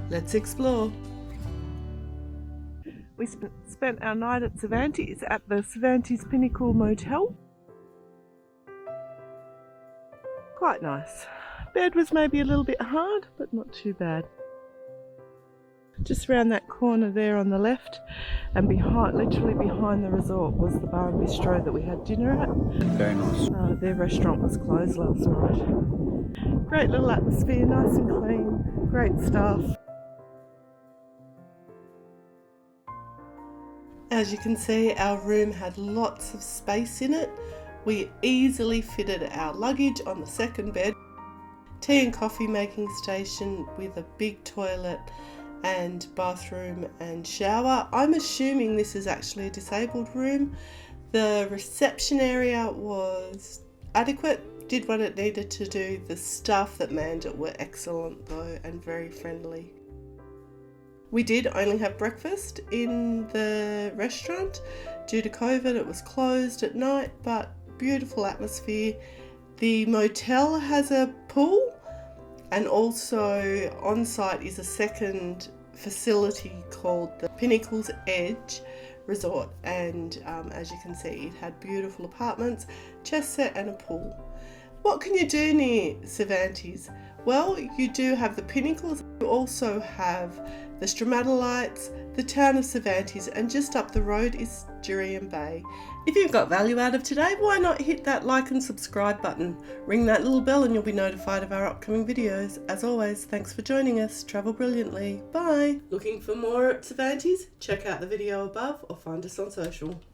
Let's explore. We spent our night at Cervantes at the Cervantes Pinnacles Motel. Quite nice. Bed was maybe a little bit hard, but not too bad. Just around that corner there on the left, and literally behind the resort, was the bar and bistro that we had dinner at. Very nice. Their restaurant was closed last night. Great little atmosphere, nice and clean, great staff. As you can see, our room had lots of space in it. We easily fitted our luggage on the second bed. Tea and coffee making station with a big toilet and bathroom and shower. I'm assuming this is actually a disabled room. The reception area was adequate, did what it needed to do. The staff that manned it were excellent though, and very friendly. We did only have breakfast in the restaurant. Due to COVID, it was closed at night, but beautiful atmosphere. The motel has a pool, and also on site is a second facility called the Pinnacle's Edge Resort, and as you can see, it had beautiful apartments, chess set and a pool. What can you do near Cervantes? Well, you do have the Pinnacles. You also have the stromatolites, the town of Cervantes, and just up the road is Jurien Bay. If you've got value out of today, why not hit that like and subscribe button? Ring that little bell and you'll be notified of our upcoming videos. As always, thanks for joining us. Travel brilliantly. Bye. Looking for more at Cervantes? Check out the video above or find us on social.